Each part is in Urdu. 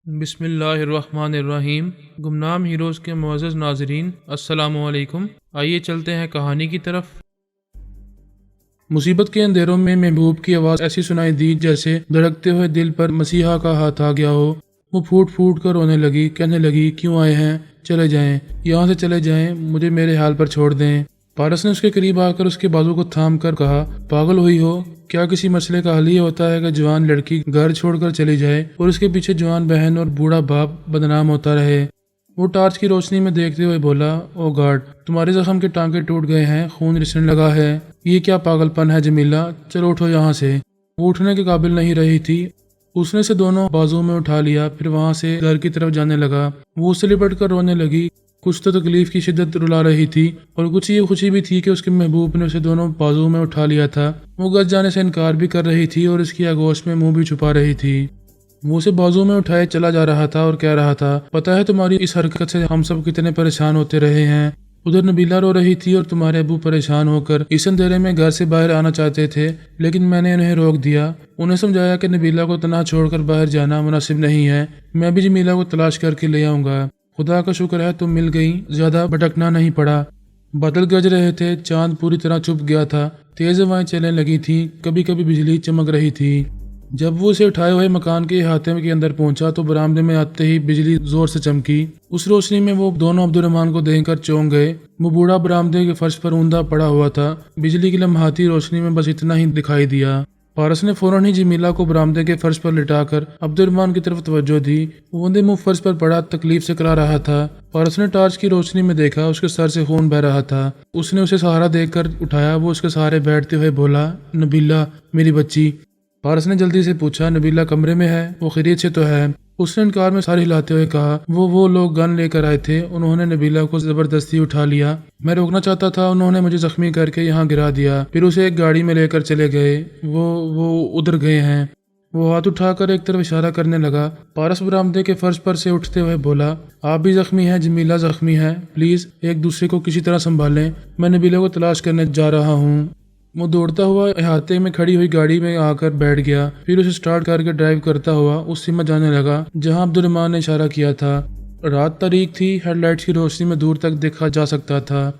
بسم اللہ الرحمن الرحیم۔ گمنام ہیروز کے معزز ناظرین، السلام علیکم۔ آئیے چلتے ہیں کہانی کی طرف۔ مصیبت کے اندھیروں میں محبوب کی آواز ایسی سنائی دی جیسے دھڑکتے ہوئے دل پر مسیحا کا ہاتھ آ گیا ہو۔ وہ پھوٹ پھوٹ کر رونے لگی، کہنے لگی، کیوں آئے ہیں؟ چلے جائیں، یہاں سے چلے جائیں، مجھے میرے حال پر چھوڑ دیں۔ پارس نے اس کے قریب آ کر اس کے بازو کو تھام کر کہا، پاگل ہوئی ہو کیا؟ کسی مسئلے کا حل یہ ہوتا ہے کہ جوان لڑکی گھر چھوڑ کر چلی جائے اور اس کے پیچھے جوان بہن اور بوڑھا باپ بدنام ہوتا رہے۔ وہ ٹارچ کی روشنی میں دیکھتے ہوئے بولا، او گاڈ، تمہارے زخم کے ٹانکے ٹوٹ گئے ہیں، خون رسنے لگا ہے، یہ کیا پاگل پن ہے جمیلہ، چلو اٹھو یہاں سے۔ وہ اٹھنے کے قابل نہیں رہی تھی۔ اس نے اسے دونوں بازو میں اٹھا لیا، پھر وہاں سے گھر کی طرف جانے لگا۔ وہ اس سے لپٹ کر رونے لگی۔ کچھ تو تکلیف کی شدت رلا رہی تھی اور کچھ یہ خوشی بھی تھی کہ اس کے محبوب نے اسے دونوں بازو میں اٹھا لیا تھا۔ وہ گھر جانے سے انکار بھی کر رہی تھی اور اس کی آگوش میں منہ بھی چھپا رہی تھی۔ وہ اسے بازو میں اٹھائے چلا جا رہا تھا اور کہہ رہا تھا، پتہ ہے تمہاری اس حرکت سے ہم سب کتنے پریشان ہوتے رہے ہیں۔ ادھر نبیلہ رو رہی تھی اور تمہارے ابو پریشان ہو کر اس اندھیرے میں گھر سے باہر آنا چاہتے تھے، لیکن میں نے انہیں روک دیا۔ انہیں سمجھایا کہ نبیلہ کو تنہا چھوڑ کر باہر جانا مناسب نہیں ہے، میں بھی جمیلہ کو تلاش کر کے لے آؤں گا۔ خدا کا شکر ہے تم مل گئی، زیادہ بھٹکنا نہیں پڑا۔ بادل گرج رہے تھے، چاند پوری طرح چھپ گیا تھا، تیز ہوائیں چلنے لگی تھیں، کبھی کبھی بجلی چمک رہی تھی۔ جب وہ اسے اٹھائے ہوئے مکان کے احاطے کے اندر پہنچا تو برآمدے میں آتے ہی بجلی زور سے چمکی۔ اس روشنی میں وہ دونوں عبدالرحمن کو دیکھ کر چونک گئے۔ وہ بوڑھا برآمدے کے فرش پر اوندا پڑا ہوا تھا، بجلی کی لمحاتی روشنی میں بس اتنا ہی دکھائی دیا۔ پارس نے فوراً ہی جمیلہ کو برآمدے کے فرش پر لٹا کر عبدالرحمن کی طرف توجہ دی۔ وہ اوندے منہ فرش پر پڑا تکلیف سے کرا رہا تھا۔ پارس نے ٹارچ کی روشنی میں دیکھا، اس کے سر سے خون بہہ رہا تھا۔ اس نے اسے سہارا دے کر اٹھایا۔ وہ اس کے سہارے بیٹھتے ہوئے بولا، نبیلہ میری بچی۔ پارس نے جلدی سے پوچھا، نبیلہ کمرے میں ہے؟ وہ خیریت سے تو ہے؟ اس نے انکار میں ساری ہلاتے ہوئے کہا، وہ لوگ گن لے کر آئے تھے، انہوں نے نبیلہ کو زبردستی اٹھا لیا، میں روکنا چاہتا تھا، انہوں نے مجھے زخمی کر کے یہاں گرا دیا، پھر اسے ایک گاڑی میں لے کر چلے گئے، وہ ادھر گئے ہیں۔ وہ ہاتھ اٹھا کر ایک طرف اشارہ کرنے لگا۔ پارس برآمدے کے فرش پر سے اٹھتے ہوئے بولا، آپ بھی زخمی ہیں، جمیلہ زخمی ہے، پلیز ایک دوسرے کو کسی طرح سنبھالیں، میں نبیلہ کو تلاش کرنے جا رہا ہوں۔ وہ دوڑتا ہوا احاطے میں کھڑی ہوئی گاڑی میں آ کر بیٹھ گیا، پھر اسے سٹارٹ کر کے ڈرائیو کرتا ہوا اس سمت جانے لگا جہاں عبدالرحمن نے اشارہ کیا تھا۔ رات تاریک تھی، ہیڈ لائٹس کی روشنی میں دور تک دیکھا جا سکتا تھا۔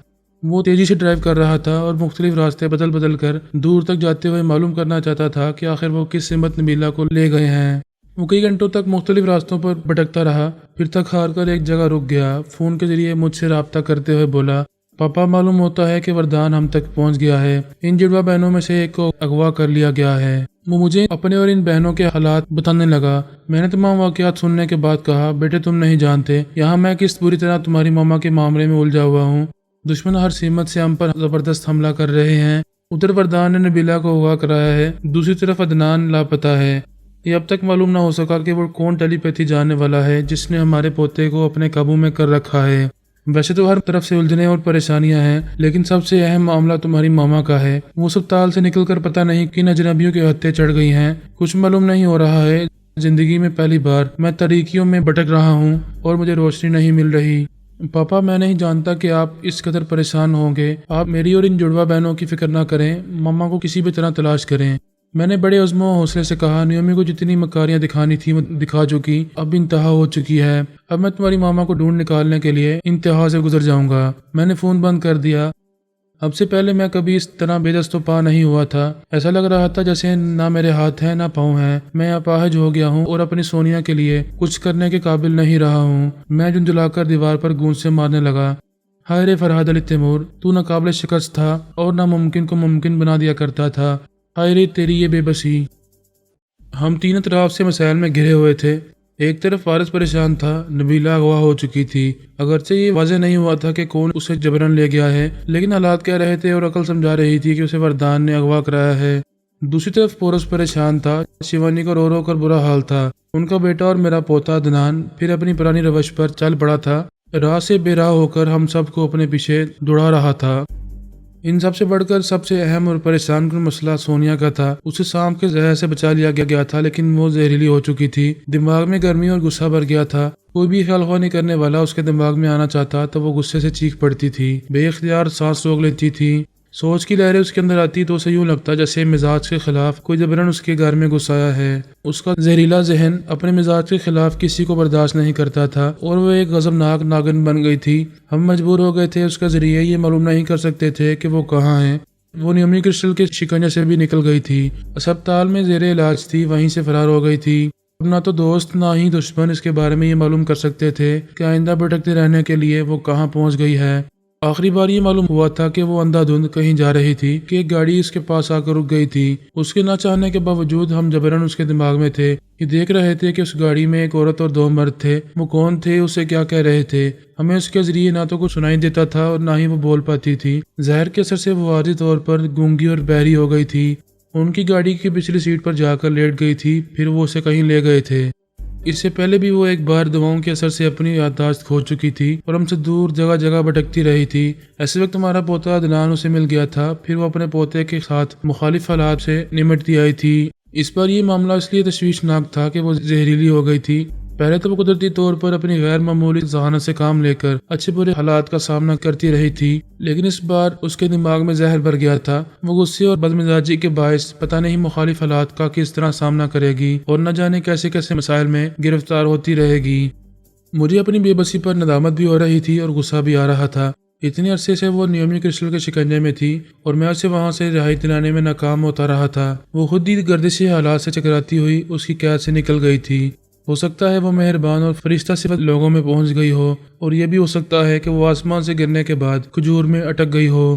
وہ تیزی سے ڈرائیو کر رہا تھا اور مختلف راستے بدل کر دور تک جاتے ہوئے معلوم کرنا چاہتا تھا کہ آخر وہ کس سمت نبیلہ کو لے گئے ہیں۔ وہ کئی گھنٹوں تک مختلف راستوں پر بھٹکتا رہا، پھر تک ہار کر ایک جگہ رک گیا۔ فون کے ذریعے مجھ سے رابطہ کرتے ہوئے بولا، پاپا معلوم ہوتا ہے کہ وردان ہم تک پہنچ گیا ہے، ان جڑواں بہنوں میں سے ایک کو اغوا کر لیا گیا ہے۔ وہ مجھے اپنے اور ان بہنوں کے حالات بتانے لگا۔ میں نے تمام واقعات سننے کے بعد کہا، بیٹے تم نہیں جانتے یہاں میں کس بری طرح تمہاری ماما کے معاملے میں الجھا ہوا ہوں۔ دشمن ہر سمت سے ہم پر زبردست حملہ کر رہے ہیں۔ ادھر وردان نے نبیلہ کو اغوا کرایا ہے، دوسری طرف عدنان لاپتہ ہے۔ یہ اب تک معلوم نہ ہو سکا کہ وہ کون ٹیلی پیتھی جاننے والا ہے جس نے ہمارے پوتے کو اپنے قابو میں کر رکھا ہے۔ ویسے تو ہر طرف سے الجھنیں اور پریشانیاں ہیں، لیکن سب سے اہم معاملہ تمہاری ماما کا ہے۔ وہ اسپتال سے نکل کر پتہ نہیں کن اجنبیوں کے ہتھے چڑھ گئی ہیں، کچھ معلوم نہیں ہو رہا ہے۔ زندگی میں پہلی بار میں تاریکیوں میں بھٹک رہا ہوں اور مجھے روشنی نہیں مل رہی۔ پاپا میں نہیں جانتا کہ آپ اس قدر پریشان ہوں گے، آپ میری اور ان جڑواں بہنوں کی فکر نہ کریں، ماما کو کسی بھی طرح تلاش کریں۔ میں نے بڑے عزم و حوصلے سے کہا، نیومی کو جتنی مکاریاں دکھانی تھی وہ دکھا چکی، اب انتہا ہو چکی ہے، اب میں تمہاری ماما کو ڈھونڈ نکالنے کے لیے انتہا سے گزر جاؤں گا۔ میں نے فون بند کر دیا۔ اب سے پہلے میں کبھی اس طرح بے دست و پا نہیں ہوا تھا، ایسا لگ رہا تھا جیسے نہ میرے ہاتھ ہیں نہ پاؤں ہیں، میں اپاہج ہو گیا ہوں اور اپنی سونیا کے لیے کچھ کرنے کے قابل نہیں رہا ہوں۔ میں جھنجھلا کر دیوار پر گونج سے مارنے لگا، ہائے رے فرہاد علی تیمور، تو ناقابل شکست تھا اور ناممکن کو ممکن بنا دیا کرتا تھا، ہائے رے تیری یہ بے بسی۔ ہم تین اطراف سے مسائل میں گھرے ہوئے تھے۔ ایک طرف فارس پریشان تھا، نبیلہ اغوا ہو چکی تھی، اگرچہ یہ واضح نہیں ہوا تھا کہ کون اسے جبرن لے گیا ہے، لیکن حالات کہہ رہے تھے اور عقل سمجھا رہی تھی کہ اسے وردان نے اغوا کرایا ہے۔ دوسری طرف پورس پریشان تھا، شیوانی کو رو رو کر برا حال تھا، ان کا بیٹا اور میرا پوتا عدنان پھر اپنی پرانی روش پر چل پڑا تھا، راہ سے بے راہ ہو کر ہم سب کو اپنے پیچھے دوڑا رہا تھا۔ ان سب سے بڑھ کر سب سے اہم اور پریشان کن مسئلہ سونیا کا تھا۔ اسے سانپ کے زہر سے بچا لیا گیا تھا، لیکن وہ زہریلی ہو چکی تھی، دماغ میں گرمی اور غصہ بھر گیا تھا، کوئی بھی خیال خواہ نہیں کرنے والا اس کے دماغ میں آنا چاہتا تو وہ غصے سے چیخ پڑتی تھی، بے اختیار سانس روک لیتی تھی، سوچ کی لہریں اس کے اندر آتی تو اسے یوں لگتا جیسے مزاج کے خلاف کوئی جبرن اس کے گھر میں گھس آیا ہے۔ اس کا زہریلا ذہن اپنے مزاج کے خلاف کسی کو برداشت نہیں کرتا تھا اور وہ ایک غضبناک ناگن بن گئی تھی۔ ہم مجبور ہو گئے تھے اس کا ذریعہ یہ معلوم نہیں کر سکتے تھے کہ وہ کہاں ہے۔ وہ نیومی کرسٹل کے شکنجے سے بھی نکل گئی تھی، اسپتال میں زیر علاج تھی، وہیں سے فرار ہو گئی تھی۔ اب نہ تو دوست نہ ہی دشمن اس کے بارے میں یہ معلوم کر سکتے تھے کہ آئندہ بھٹکتے رہنے کے لیے وہ کہاں پہنچ گئی ہے۔ آخری بار یہ معلوم ہوا تھا کہ وہ اندھا دھند کہیں جا رہی تھی کہ ایک گاڑی اس کے پاس آ کر رک گئی تھی۔ اس کے نہ چاہنے کے باوجود ہم جبرن اس کے دماغ میں تھے، یہ دیکھ رہے تھے کہ اس گاڑی میں ایک عورت اور دو مرد تھے۔ وہ کون تھے، اسے کیا کہہ رہے تھے؟ ہمیں اس کے ذریعے نہ تو کچھ سنائی دیتا تھا اور نہ ہی وہ بول پاتی تھی۔ زہر کے اثر سے وہ واضح طور پر گونگی اور بہری ہو گئی تھی۔ ان کی گاڑی کی پچھلی سیٹ پر جا کر لیٹ گئی تھی، پھر وہ اسے کہیں لے گئے تھے۔ اس سے پہلے بھی وہ ایک بار دواؤں کے اثر سے اپنی یادداشت کھو چکی تھی اور ہم سے دور جگہ جگہ بھٹکتی رہی تھی۔ ایسے وقت ہمارا پوتا عدنان اسے مل گیا تھا، پھر وہ اپنے پوتے کے ساتھ مخالف حالات سے نمٹتی آئی تھی۔ اس بار یہ معاملہ اس لیے تشویشناک تھا کہ وہ زہریلی ہو گئی تھی۔ پہلے تو وہ قدرتی طور پر اپنی غیر معمولی ذہانت سے کام لے کر اچھے برے حالات کا سامنا کرتی رہی تھی، لیکن اس بار اس کے دماغ میں زہر بھر گیا تھا۔ وہ غصے اور بدمزاجی کے باعث پتہ نہیں مخالف حالات کا کس طرح سامنا کرے گی اور نہ جانے کیسے کیسے مسائل میں گرفتار ہوتی رہے گی۔ مجھے اپنی بے بسی پر ندامت بھی ہو رہی تھی اور غصہ بھی آ رہا تھا۔ اتنے عرصے سے وہ نیومی کرسٹل کے شکنجے میں تھی اور میں اسے وہاں سے رہائی دلانے میں ناکام ہوتا رہا تھا۔ وہ خود ہی گردشی حالات سے چکراتی ہوئی اس کی قید سے نکل گئی تھی۔ ہو سکتا ہے وہ مہربان اور فرشتہ صفت لوگوں میں پہنچ گئی ہو، اور یہ بھی ہو سکتا ہے کہ وہ آسمان سے گرنے کے بعد کھجور میں اٹک گئی ہو۔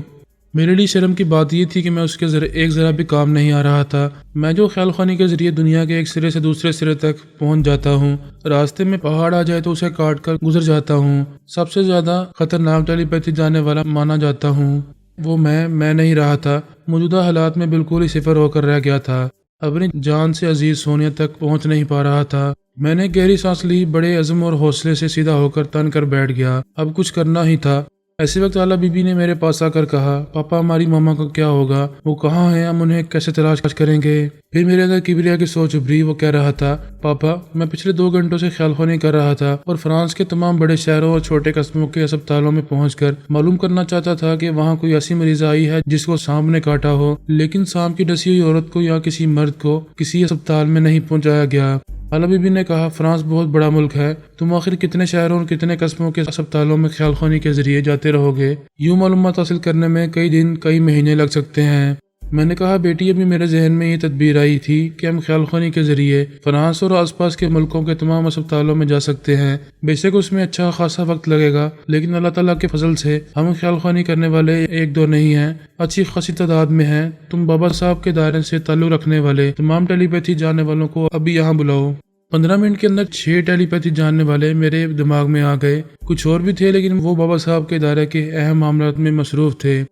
میرے لیے شرم کی بات یہ تھی کہ میں اس کے ایک ذرا بھی کام نہیں آ رہا تھا۔ میں جو خیال خوانی کے ذریعے دنیا کے ایک سرے سے دوسرے سرے تک پہنچ جاتا ہوں، راستے میں پہاڑ آ جائے تو اسے کاٹ کر گزر جاتا ہوں۔ سب سے زیادہ خطرناک ٹیلی پیتھی جانے والا مانا جاتا ہوں۔ وہ میں نہیں رہا تھا۔ موجودہ حالات میں بالکل ہی صفر ہو کر رہ گیا تھا۔ اپنی جان سے عزیز سونیا تک پہنچ نہیں پا رہا تھا۔ میں نے گہری سانس لی، بڑے عزم اور حوصلے سے سیدھا ہو کر تن کر بیٹھ گیا۔ اب کچھ کرنا ہی تھا۔ ایسے وقت اعلیٰ بی بی نے میرے پاس آ کر کہا، پاپا ہماری ماما کا کیا ہوگا؟ وہ کہاں ہیں؟ ہم انہیں کیسے تلاش کریں گے؟ پھر میرے اندر کبریا کی سوچ ابھری۔ وہ کہہ رہا تھا، پاپا میں پچھلے 2 گھنٹوں سے خیال خوانی کر رہا تھا اور فرانس کے تمام بڑے شہروں اور چھوٹے قصبوں کے اسپتالوں میں پہنچ کر معلوم کرنا چاہتا تھا کہ وہاں کوئی ایسی مریض آئی ہے جس کو سانپ نے کاٹا ہو، لیکن سانپ کی ڈسی ہوئی عورت کو یا کسی مرد کو کسی اسپتال میں نہیں پہنچایا گیا۔ اعلیٰ بی بی نے کہا، فرانس بہت بڑا ملک ہے، تم آخر کتنے شہروں اور کتنے قصبوں کے اسپتالوں میں خیال خوانی کے ذریعے جاتے رہو گے؟ یوں معلومات حاصل کرنے میں کئی دن کئی مہینے لگ سکتے ہیں۔ میں نے کہا، بیٹی ابھی میرے ذہن میں یہ تدبیر آئی تھی کہ ہم خیال خوانی کے ذریعے فرانس اور آس پاس کے ملکوں کے تمام اسپتالوں میں جا سکتے ہیں۔ بے شک اس میں اچھا خاصا وقت لگے گا، لیکن اللہ تعالیٰ کے فضل سے ہم خیال خوانی کرنے والے 1-2 نہیں ہیں، اچھی خاصی تعداد میں ہیں۔ تم بابا صاحب کے دائرے سے تعلق رکھنے والے تمام ٹیلی پیتھی جاننے والوں کو ابھی یہاں بلاؤ۔ 15 منٹ کے اندر 6 ٹیلی پیتھی جاننے والے میرے دماغ میں آ گئے۔ کچھ اور بھی تھے، لیکن وہ بابا صاحب کے دائرے کے اہم معاملات میں مصروف تھے۔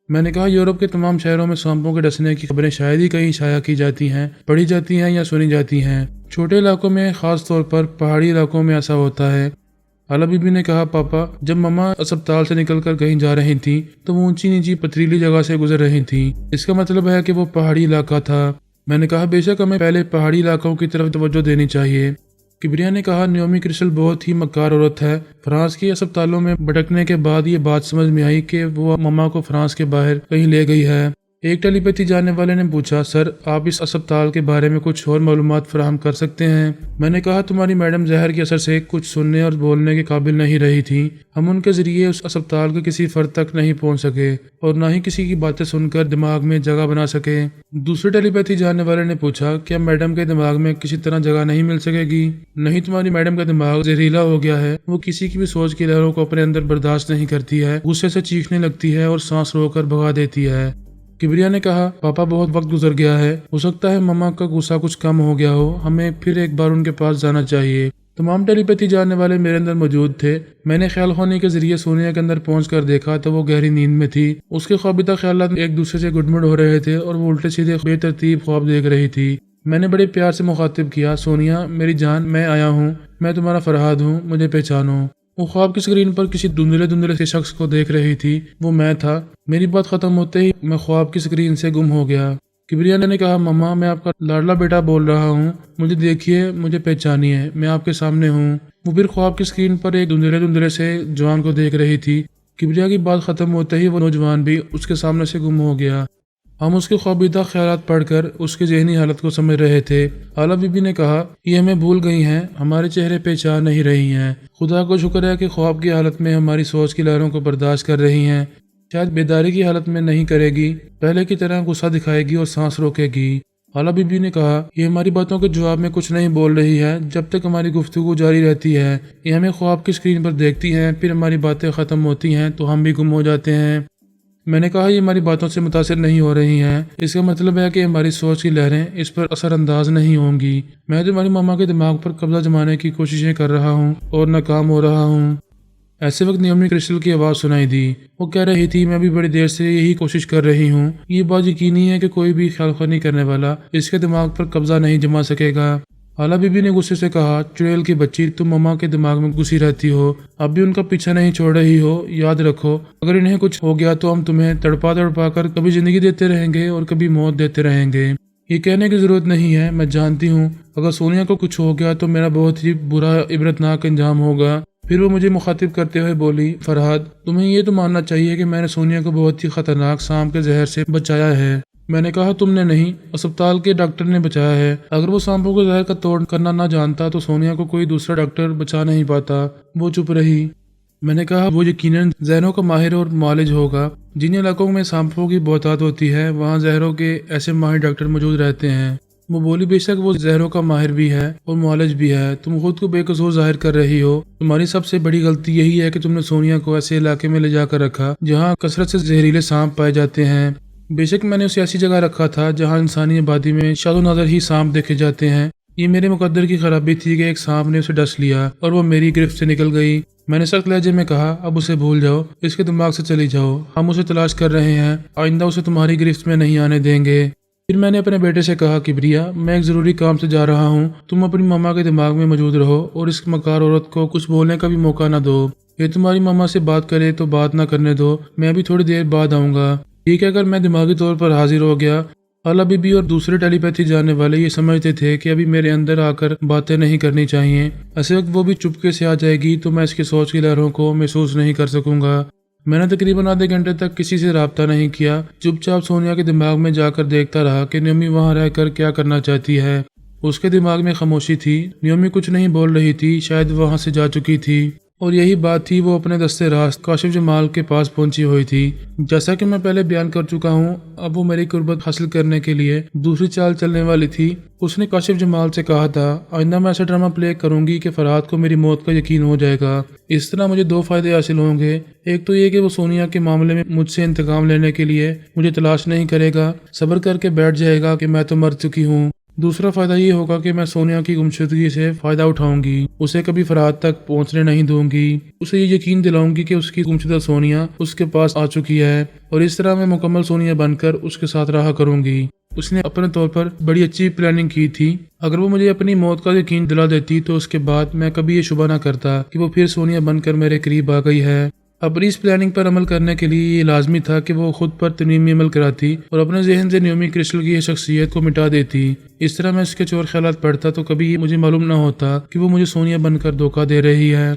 میں نے کہا، یورپ کے تمام شہروں میں سانپوں کے ڈسنے کی خبریں شاید ہی کہیں شائع کی جاتی ہیں، پڑھی جاتی ہیں یا سنی جاتی ہیں۔ چھوٹے علاقوں میں، خاص طور پر پہاڑی علاقوں میں ایسا ہوتا ہے۔ اعلیٰ بی بی نے کہا، پاپا جب مما اسپتال سے نکل کر کہیں جا رہی تھیں تو وہ اونچی نیچی پتھریلی جگہ سے گزر رہی تھیں۔ اس کا مطلب ہے کہ وہ پہاڑی علاقہ تھا۔ میں نے کہا، بے شک ہمیں پہلے پہاڑی علاقوں کی طرف توجہ دینی چاہیے۔ کبریا نے کہا، نیومی کرسٹل بہت ہی مکار عورت ہے۔ فرانس کے اسپتالوں میں بھٹکنے کے بعد یہ بات سمجھ میں آئی کہ وہ مما کو فرانس کے باہر کہیں لے گئی ہے۔ ایک ٹیلی پیتھی جاننے والے نے پوچھا، سر آپ اس اسپتال کے بارے میں کچھ اور معلومات فراہم کر سکتے ہیں؟ میں نے کہا، تمہاری میڈم زہر کے اثر سے کچھ سننے اور بولنے کے قابل نہیں رہی تھی۔ ہم ان کے ذریعے اس اسپتال کے کسی فرد تک نہیں پہنچ سکے اور نہ ہی کسی کی باتیں سن کر دماغ میں جگہ بنا سکے۔ دوسرے ٹیلی پیتھی جاننے والے نے پوچھا، کیا میڈم کے دماغ میں کسی طرح جگہ نہیں مل سکے گی؟ نہیں، تمہاری میڈم کا دماغ زہریلا ہو گیا ہے۔ وہ کسی کی بھی سوچ کی لہروں کو اپنے اندر برداشت نہیں کرتی ہے، غصے سے چیخنے لگتی ہے اور سانس رو کر بھگا دیتی ہے۔ کبریا نے کہا، پاپا بہت وقت گزر گیا ہے، ہو سکتا ہے مما کا غصہ کچھ کم ہو گیا ہو، ہمیں پھر ایک بار ان کے پاس جانا چاہیے۔ تمام ٹیلی پیتھی جاننے والے میرے اندر موجود تھے۔ میں نے خیال خوانی کے ذریعے سونیا کے اندر پہنچ کر دیکھا تو وہ گہری نیند میں تھی۔ اس کے خوابیدہ خیالات ایک دوسرے سے گڈمڈ ہو رہے تھے اور وہ الٹے سیدھے بے ترتیب خواب دیکھ رہی تھی۔ میں نے بڑے پیار سے مخاطب کیا، سونیا میری جان، میں آیا ہوں، میں تمہارا فرہاد ہوں، مجھے پہچانو۔ وہ خواب کی اسکرین پر کسی دھندلے سے شخص کو دیکھ رہی تھی، وہ میں تھا۔ میری بات ختم ہوتے ہی میں خواب کی اسکرین سے گم ہو گیا۔ کبریا نے کہا، مما میں آپ کا لاڈلا بیٹا بول رہا ہوں، مجھے دیکھیے، مجھے پہچانیے، میں آپ کے سامنے ہوں۔ وہ پھر خواب کی اسکرین پر ایک دھندلے سے جوان کو دیکھ رہی تھی۔ کبریا کی بات ختم ہوتے ہی وہ نوجوان بھی اس کے سامنے سے گم ہو گیا۔ ہم اس کے خوابیدہ خیالات پڑھ کر اس کی ذہنی حالت کو سمجھ رہے تھے۔ حالا بی بی نے کہا، یہ ہمیں بھول گئی ہیں، ہمارے چہرے پہچان نہیں رہی ہیں۔ خدا کو شکر ہے کہ خواب کی حالت میں ہماری سوچ کی لہروں کو برداشت کر رہی ہیں، شاید بیداری کی حالت میں نہیں کرے گی، پہلے کی طرح غصہ دکھائے گی اور سانس روکے گی۔ حالا بی بی نے کہا، یہ ہماری باتوں کے جواب میں کچھ نہیں بول رہی ہے جب تک ہماری گفتگو جاری رہتی ہے۔ یہ ہمیں خواب کی اسکرین پر دیکھتی ہیں، پھر ہماری باتیں ختم ہوتی ہیں تو ہم بھی گم ہو جاتے ہیں۔ میں نے کہا، یہ ہماری باتوں سے متاثر نہیں ہو رہی ہیں، اس کا مطلب ہے کہ ہماری سوچ کی لہریں اس پر اثر انداز نہیں ہوں گی۔ میں تمہاری ماما کے دماغ پر قبضہ جمانے کی کوششیں کر رہا ہوں اور ناکام ہو رہا ہوں۔ ایسے وقت نیومی کرسٹل کی آواز سنائی دی۔ وہ کہہ رہی تھی، میں بھی بڑی دیر سے یہی کوشش کر رہی ہوں۔ یہ بات یقینی ہے کہ کوئی بھی خیال خانی کرنے والا اس کے دماغ پر قبضہ نہیں جما سکے گا۔ حالا بی بی نے غصے سے کہا، چڑیل کی بچی، تم ماما کے دماغ میں گھسی رہتی ہو، اب بھی ان کا پیچھا نہیں چھوڑ رہی ہو۔ یاد رکھو، اگر انہیں کچھ ہو گیا تو ہم تمہیں تڑپا تڑپا کر کبھی زندگی دیتے رہیں گے اور کبھی موت دیتے رہیں گے۔ یہ کہنے کی ضرورت نہیں ہے، میں جانتی ہوں اگر سونیا کو کچھ ہو گیا تو میرا بہت ہی برا عبرتناک انجام ہوگا۔ پھر وہ مجھے مخاطب کرتے ہوئے بولی، فرحاد، تمہیں یہ تو ماننا چاہیے کہ میں نے سونیا کو بہت ہی خطرناک سانپ کے زہر سے بچایا ہے۔ میں نے کہا، تم نے نہیں، اسپتال کے ڈاکٹر نے بچایا ہے۔ اگر وہ سانپوں کو زہر کا توڑ کرنا نہ جانتا تو سونیا کو کوئی دوسرا ڈاکٹر بچا نہیں پاتا۔ وہ چپ رہی۔ میں نے کہا، وہ یقیناً زہروں کا ماہر اور معالج ہوگا۔ جن علاقوں میں سانپوں کی بہتات ہوتی ہے وہاں زہروں کے ایسے ماہر ڈاکٹر موجود رہتے ہیں۔ وہ بولی، بے شک وہ زہروں کا ماہر بھی ہے اور معالج بھی ہے، تم خود کو بے قصور ظاہر کر رہی ہو۔ تمہاری سب سے بڑی غلطی یہی ہے کہ تم نے سونیا کو ایسے علاقے میں لے جا کر رکھا جہاں کثرت سے زہریلے سانپ پائے جاتے ہیں۔ بے شک میں نے اسے ایسی جگہ رکھا تھا جہاں انسانی آبادی میں شاد و نادر ہی سانپ دیکھے جاتے ہیں۔ یہ میرے مقدر کی خرابی تھی کہ ایک سانپ نے اسے ڈس لیا اور وہ میری گرفت سے نکل گئی۔ میں نے سخت لہجے میں کہا، اب اسے بھول جاؤ، اس کے دماغ سے چلی جاؤ، ہم اسے تلاش کر رہے ہیں، آئندہ اسے تمہاری گرفت میں نہیں آنے دیں گے۔ پھر میں نے اپنے بیٹے سے کہا، کبریا، میں ایک ضروری کام سے جا رہا ہوں، تم اپنی ماما کے دماغ میں موجود رہو اور اس مکار عورت کو کچھ بولنے کا بھی موقع نہ دو۔ یہ تمہاری ماما سے بات کرے تو بات نہ کرنے دو، میں بھی تھوڑی دیر بعد آؤں گا۔ یہ کہہ کر میں دماغی طور پر حاضر ہو گیا۔ حالا بی بی اور دوسرے ٹیلی پیتھی جاننے والے یہ سمجھتے تھے کہ ابھی میرے اندر آ کر باتیں نہیں کرنی چاہیے، ایسے وقت وہ بھی چپکے سے آ جائے گی تو میں اس کی سوچ کی لہروں کو محسوس نہیں کر سکوں گا۔ میں نے تقریباً آدھے گھنٹے تک کسی سے رابطہ نہیں کیا، چپ چاپ سونیا کے دماغ میں جا کر دیکھتا رہا کہ نیومی وہاں رہ کر کیا کرنا چاہتی ہے۔ اس کے دماغ میں خاموشی تھی، نیومی کچھ نہیں بول رہی تھی، شاید وہاں سے جا چکی تھی، اور یہی بات تھی، وہ اپنے دستے راست کاشف جمال کے پاس پہنچی ہوئی تھی۔ جیسا کہ میں پہلے بیان کر چکا ہوں، اب وہ میری قربت حاصل کرنے کے لیے دوسری چال چلنے والی تھی۔ اس نے کاشف جمال سے کہا تھا، آئندہ میں ایسا ڈرامہ پلے کروں گی کہ فرحاد کو میری موت کا یقین ہو جائے گا۔ اس طرح مجھے دو فائدے حاصل ہوں گے، ایک تو یہ کہ وہ سونیا کے معاملے میں مجھ سے انتقام لینے کے لیے مجھے تلاش نہیں کرے گا، صبر کر کے بیٹھ جائے گا کہ میں تو مر چکی ہوں۔ دوسرا فائدہ یہ ہوگا کہ میں سونیا کی گمشدگی سے فائدہ اٹھاؤں گی، اسے کبھی فرحاد تک پہنچنے نہیں دوں گی، اسے یہ یقین دلاؤں گی کہ اس کی گمشدہ سونیا اس کے پاس آ چکی ہے، اور اس طرح میں مکمل سونیا بن کر اس کے ساتھ رہا کروں گی۔ اس نے اپنے طور پر بڑی اچھی پلاننگ کی تھی۔ اگر وہ مجھے اپنی موت کا یقین دلا دیتی تو اس کے بعد میں کبھی یہ شبہ نہ کرتا کہ وہ پھر سونیا بن کر میرے قریب آ گئی ہے۔ اپنی اس پلاننگ پر عمل کرنے کے لیے یہ لازمی تھا کہ وہ خود پر ترمیمی عمل کراتی اور اپنے ذہن سے نیومی کرسٹل کی شخصیت کو مٹا دیتی۔ اس طرح میں اس کے چور خیالات پڑھتا تو کبھی یہ مجھے معلوم نہ ہوتا کہ وہ مجھے سونیا بن کر دھوکہ دے رہی ہے۔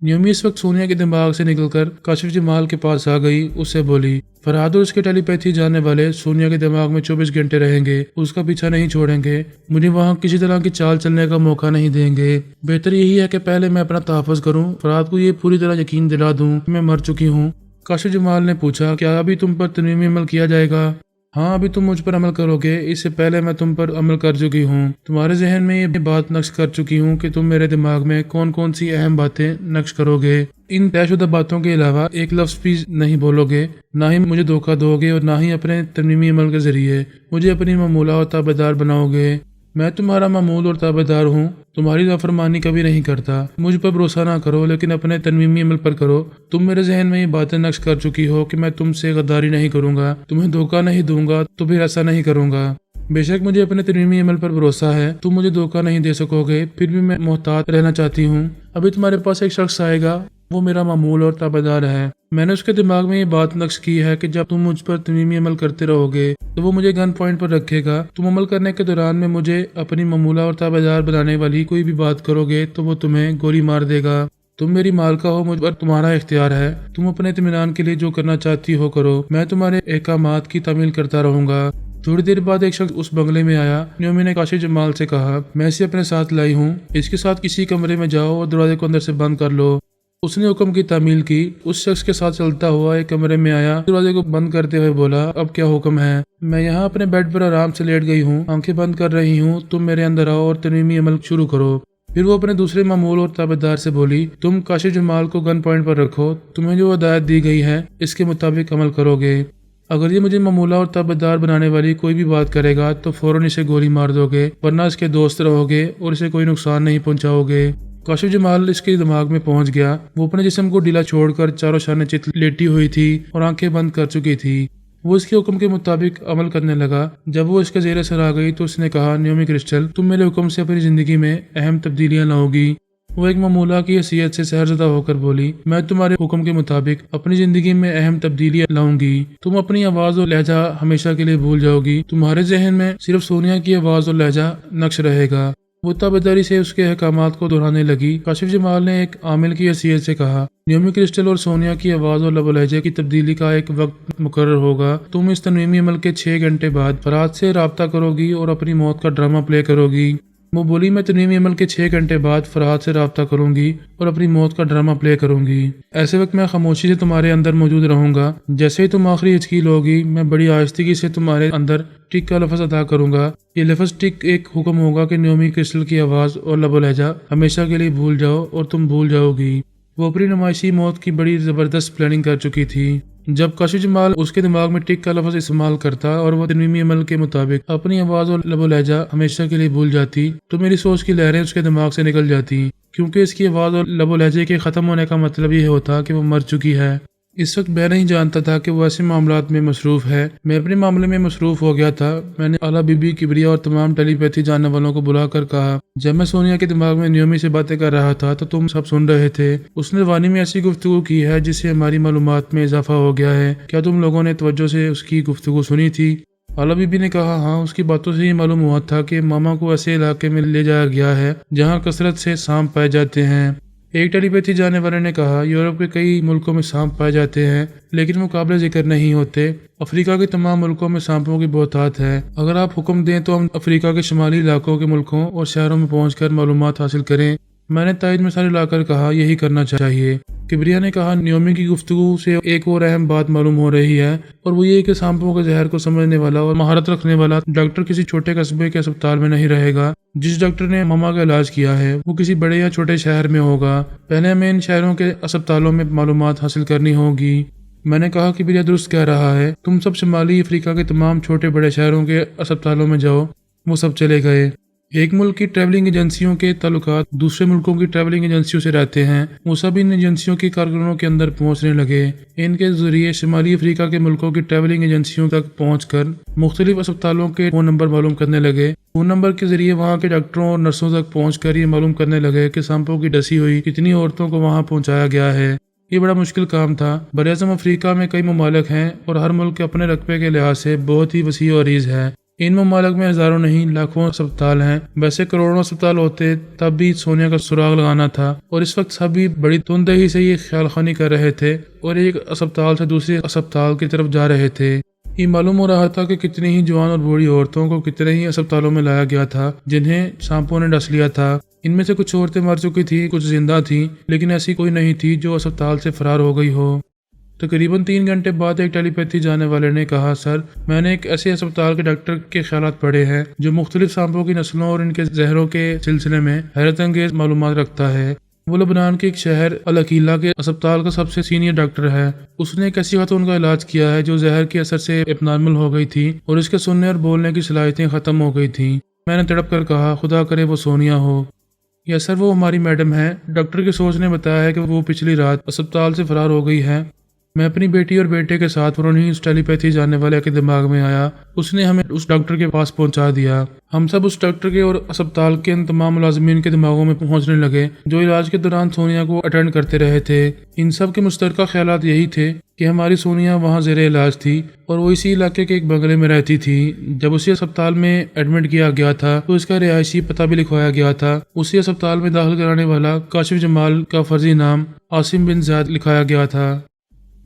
نیومی اس وقت سونیا کے دماغ سے نکل کر کاشف جمال کے پاس آ گئی، اس سے بولی، فرحاد اور اس کے ٹیلی پیتھی جاننے والے سونیا کے دماغ میں 24 گھنٹے رہیں گے، اس کا پیچھا نہیں چھوڑیں گے، مجھے وہاں کسی طرح کی چال چلنے کا موقع نہیں دیں گے۔ بہتر یہی ہے کہ پہلے میں اپنا تحفظ کروں، فرحاد کو یہ پوری طرح یقین دلا دوں کہ میں مر چکی ہوں۔ کاشف جمال نے پوچھا، کیا ابھی تم پر ترمیمی عمل کیا جائے گا؟ ہاں، ابھی تم مجھ پر عمل کرو گے، اس سے پہلے میں تم پر عمل کر چکی ہوں، تمہارے ذہن میں یہ بات نقش کر چکی ہوں کہ تم میرے دماغ میں کون کون سی اہم باتیں نقش کرو گے۔ ان طے شدہ باتوں کے علاوہ ایک لفظ بھی نہیں بولو گے، نہ ہی مجھے دھوکہ دو گے اور نہ ہی اپنے ترمیمی عمل کے ذریعے مجھے اپنی معمولہ اور تابعدار بناؤ گے۔ میں تمہارا معمول اور تابعدار ہوں، تمہاری نافرمانی کبھی نہیں کرتا۔ مجھ پر بھروسہ نہ کرو لیکن اپنے ترمیمی عمل پر کرو۔ تم میرے ذہن میں یہ باتیں نقش کر چکی ہو کہ میں تم سے غداری نہیں کروں گا، تمہیں دھوکہ نہیں دوں گا، تو پھر ایسا نہیں کروں گا۔ بے شک مجھے اپنے ترمیمی عمل پر بھروسہ ہے، تم مجھے دھوکہ نہیں دے سکو گے، پھر بھی میں محتاط رہنا چاہتی ہوں۔ ابھی تمہارے پاس ایک شخص آئے گا، وہ میرا معمول اور تابعدار ہے۔ میں نے اس کے دماغ میں یہ بات نقش کی ہے کہ جب تم مجھ پر ترمیمی عمل کرتے رہو گے تو وہ مجھے گن پوائنٹ پر رکھے گا۔ تم عمل کرنے کے دوران میں مجھے اپنی معمولہ اور تابعدار بنانے والی کوئی بھی بات کرو گے تو وہ تمہیں گولی مار دے گا۔ تم میری مالکہ ہو، مجھ پر تمہارا اختیار ہے، تم اپنے اطمینان کے لیے جو کرنا چاہتی ہو کرو، میں تمہارے احکامات کی تعمیل کرتا رہوں گا۔ تھوڑی دیر بعد ایک شخص اس بنگلے میں آیا۔ نیومی نے کاشف جمال سے کہا، میں اسے اپنے ساتھ لائی ہوں، اس کے ساتھ کسی کمرے میں جاؤ اور دروازے کو اندر سے بند کر لو۔ اس نے حکم کی تعمیل کی، اس شخص کے ساتھ چلتا ہوا ایک کمرے میں آیا، دروازے کو بند کرتے ہوئے بولا، اب کیا حکم ہے؟ میں یہاں اپنے بیڈ پر آرام سے لیٹ گئی ہوں، آنکھیں بند کر رہی ہوں، تم میرے اندر آؤ اور ترمیمی عمل شروع کرو۔ پھر وہ اپنے دوسرے معمول اور تابعدار سے بولی، تم کاشف جمال کو گن پوائنٹ پر رکھو، تمہیں جو ہدایت دی گئی ہے اس کے مطابق عمل کرو گے۔ اگر یہ مجھے معمولہ اور تابعدار بنانے والی کوئی بھی بات کرے گا تو فوراً اسے گولی مار دو گے، ورنہ اس کے دوست رہو گے اور اسے کوئی نقصان نہیں پہنچاؤ گے۔ کاشف جمال اس کے دماغ میں پہنچ گیا۔ وہ اپنے جسم کو ڈھیلا چھوڑ کر چاروں شانے چت لیٹی ہوئی تھی اور آنکھیں بند کر چکی تھی۔ وہ اس کے حکم کے مطابق عمل کرنے لگا۔ جب وہ اس کے زیر اثر آ گئی تو اس نے کہا، نیومی کرسٹل، تم میرے حکم سے اپنی زندگی میں اہم تبدیلیاں لاؤ گی۔ وہ ایک معمولہ کی حیثیت سے سحرزدہ ہو کر بولی، میں تمہارے حکم کے مطابق اپنی زندگی میں اہم تبدیلیاں لاؤں گی۔ تم اپنی آواز اور لہجہ ہمیشہ کے لیے بھول جاؤ گی، تمہارے ذہن میں صرف سونیا کی آواز اور لہجہ نقش رہے گا۔ وہ تابعداری سے اس کے احکامات کو دہرانے لگی۔ کاشف جمال نے ایک عامل کی حیثیت سے کہا، نیومی کرسٹل اور سونیا کی آواز اور لب و لہجے کی تبدیلی کا ایک وقت مقرر ہوگا۔ تم اس تنویمی عمل کے 6 گھنٹے بعد فرات سے رابطہ کرو گی اور اپنی موت کا ڈرامہ پلے کرو گی۔ وہ بولی، میں تنویمی عمل کے 6 گھنٹے بعد فرات سے رابطہ کروں گی اور اپنی موت کا ڈرامہ پلے کروں گی۔ ایسے وقت میں خاموشی سے تمہارے اندر موجود رہوں گا۔ جیسے ہی تم آخری ہچکی لوگی، میں بڑی آہستگی سے تمہارے اندر ٹک کا لفظ ادا کروں گا۔ یہ لفظ ٹک ایک حکم ہوگا کہ نیومی کرسٹل کی آواز اور لب و لہجہ ہمیشہ کے لیے بھول جاؤ اور تم بھول جاؤ گی۔ وہ اپنی نمائشی موت کی بڑی زبردست پلاننگ کر چکی تھی۔ جب کاشف جمال اس کے دماغ میں ٹک کا لفظ استعمال کرتا اور وہ تنویمی عمل کے مطابق اپنی آواز اور لب و لہجہ ہمیشہ کے لیے بھول جاتی تو میری سوچ کی لہریں اس کے دماغ سے نکل جاتی، کیونکہ اس کی آواز اور لب و لہجے کے ختم ہونے کا مطلب یہ ہوتا کہ وہ مر چکی ہے۔ اس وقت میں نہیں جانتا تھا کہ وہ ایسے معاملات میں مصروف ہے۔ میں اپنے معاملے میں مصروف ہو گیا تھا۔ میں نے اعلیٰ بی بی کبریا اور تمام ٹیلی پیتھی جاننے والوں کو بلا کر کہا، جب میں سونیا کے دماغ میں نیومی سے باتیں کر رہا تھا تو تم سب سن رہے تھے۔ اس نے روانی میں ایسی گفتگو کی ہے جس سے ہماری معلومات میں اضافہ ہو گیا ہے۔ کیا تم لوگوں نے توجہ سے اس کی گفتگو سنی تھی؟ اعلیٰ بی بی نے کہا، ہاں، اس کی باتوں سے یہ معلوم ہوا تھا کہ ماما کو ایسے علاقے میں لے جایا گیا ہے جہاں کثرت سے سانپ پائے جاتے ہیں۔ ایک ٹیلی پیتھی جانے والے نے کہا، یورپ کے کئی ملکوں میں سانپ پائے جاتے ہیں لیکن وہ قابل ذکر نہیں ہوتے۔ افریقہ کے تمام ملکوں میں سانپوں کی بہتات ہے۔ اگر آپ حکم دیں تو ہم افریقہ کے شمالی علاقوں کے ملکوں اور شہروں میں پہنچ کر معلومات حاصل کریں۔ میں نے تائید مثال لا کر کہا، یہی کرنا چاہیے۔ کبریا نے کہا، نیومی کی گفتگو سے ایک اور اہم بات معلوم ہو رہی ہے اور وہ یہ کہ سانپوں کے زہر کو سمجھنے والا اور مہارت رکھنے والا ڈاکٹر کسی چھوٹے قصبے کے اسپتال میں نہیں رہے گا۔ جس ڈاکٹر نے ماما کا علاج کیا ہے وہ کسی بڑے یا چھوٹے شہر میں ہوگا۔ پہلے ہمیں ان شہروں کے اسپتالوں میں معلومات حاصل کرنی ہوگی۔ میں نے کہا، کبریا درست کہہ رہا ہے، تم سب شمالی افریقہ کے تمام چھوٹے بڑے شہروں کے اسپتالوں میں جاؤ۔ وہ سب چلے گئے۔ ایک ملک کی ٹریولنگ ایجنسیوں کے تعلقات دوسرے ملکوں کی ٹریولنگ ایجنسیوں سے رہتے ہیں۔ وہ سب ان ایجنسیوں کی کارکنوں کے اندر پہنچنے لگے۔ ان کے ذریعے شمالی افریقہ کے ملکوں کی ٹریولنگ ایجنسیوں تک پہنچ کر مختلف اسپتالوں کے فون نمبر معلوم کرنے لگے۔ فون نمبر کے ذریعے وہاں کے ڈاکٹروں اور نرسوں تک پہنچ کر یہ معلوم کرنے لگے کہ سانپوں کی ڈسی ہوئی کتنی عورتوں کو وہاں پہنچایا گیا ہے۔ یہ بڑا مشکل کام تھا۔ براعظم افریقہ میں کئی ممالک ہیں اور ہر ملک اپنے رقبے کے لحاظ سے بہت ہی وسیع و عریض ہے۔ ان ممالک میں ہزاروں نہیں لاکھوں اسپتال ہیں۔ ویسے کروڑوں اسپتال ہوتے تب بھی سونیا کا سراغ لگانا تھا، اور اس وقت سبھی بڑی تندہی سے یہ خیال خوانی کر رہے تھے اور ایک اسپتال سے دوسرے اسپتال کی طرف جا رہے تھے۔ یہ معلوم ہو رہا تھا کہ کتنی ہی جوان اور بوڑھی عورتوں کو کتنے ہی اسپتالوں میں لایا گیا تھا جنہیں سانپوں نے ڈس لیا تھا۔ ان میں سے کچھ عورتیں مر چکی تھیں، کچھ زندہ تھیں، لیکن ایسی کوئی نہیں تھی جو اسپتال سے فرار ہو گئی ہو۔ تقریباً 3 گھنٹے بعد ایک ٹیلی پیتھی جانے والے نے کہا، سر، میں نے ایک ایسے اسپتال کے ڈاکٹر کے خیالات پڑھے ہیں جو مختلف سانپوں کی نسلوں اور ان کے زہروں کے سلسلے میں حیرت انگیز معلومات رکھتا ہے۔ وہ لبنان کے ایک شہر العقیلہ کے اسپتال کا سب سے سینئر ڈاکٹر ہے۔ اس نے ایک ایسی خاتون کا علاج کیا ہے جو زہر کے اثر سے ابنارمل ہو گئی تھی اور اس کے سننے اور بولنے کی صلاحیتیں ختم ہو گئی تھیں۔ میں نے تڑپ کر کہا، خدا کرے وہ سونیا ہو۔ یا سر، وہ ہماری میڈم ہے۔ ڈاکٹر کی سوچ نے بتایا ہے کہ وہ پچھلی رات اسپتال سے فرار ہو گئی ہے۔ میں اپنی بیٹی اور بیٹے کے ساتھ فوراً ہی اس ٹیلیپیتھی جاننے والے کے دماغ میں آیا۔ اس نے ہمیں اس ڈاکٹر کے پاس پہنچا دیا۔ ہم سب اس ڈاکٹر کے اور اسپتال کے ان تمام ملازمین کے دماغوں میں پہنچنے لگے جو علاج کے دوران سونیا کو اٹینڈ کرتے رہے تھے۔ ان سب کے مشترکہ خیالات یہی تھے کہ ہماری سونیا وہاں زیر علاج تھی اور وہ اسی علاقے کے ایک بنگلے میں رہتی تھی۔ جب اسے اسپتال میں ایڈمٹ کیا گیا تھا تو اس کا رہائشی پتہ بھی لکھوایا گیا تھا۔ اسے اسپتال میں داخل کرانے والا کاشف جمال کا فرضی نام عاصم بن زید لکھایا گیا تھا۔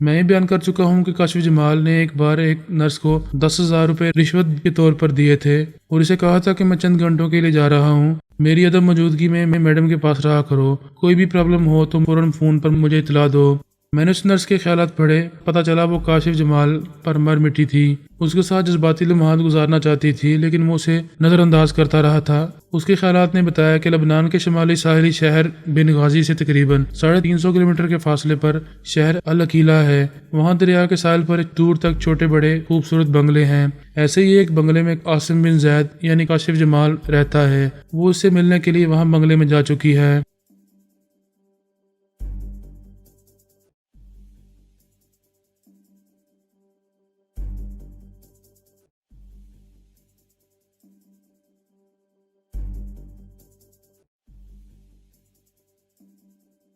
میں یہ بیان کر چکا ہوں کہ کاشف جمال نے ایک بار ایک نرس کو 10,000 روپے رشوت کے طور پر دیے تھے اور اسے کہا تھا کہ میں چند گھنٹوں کے لیے جا رہا ہوں، میری عدم موجودگی میں میڈم کے پاس رہا کرو، کوئی بھی پرابلم ہو تو فوراً فون پر مجھے اطلاع دو۔ میں نے اس نرس کے خیالات پڑھے، پتہ چلا وہ کاشف جمال پر مر مٹی تھی، اس کے ساتھ جذباتی لمحات گزارنا چاہتی تھی لیکن وہ اسے نظر انداز کرتا رہا تھا۔ اس کے خیالات نے بتایا کہ لبنان کے شمالی ساحلی شہر بن غازی سے تقریباً 350 کلومیٹر کے فاصلے پر شہر العقیلہ ہے۔ وہاں دریا کے ساحل پر دور تک چھوٹے بڑے خوبصورت بنگلے ہیں۔ ایسے ہی ایک بنگلے میں عاصم بن زید یعنی کاشف جمال رہتا ہے۔ وہ اس سے ملنے کے لیے وہاں بنگلے میں جا چکی ہے۔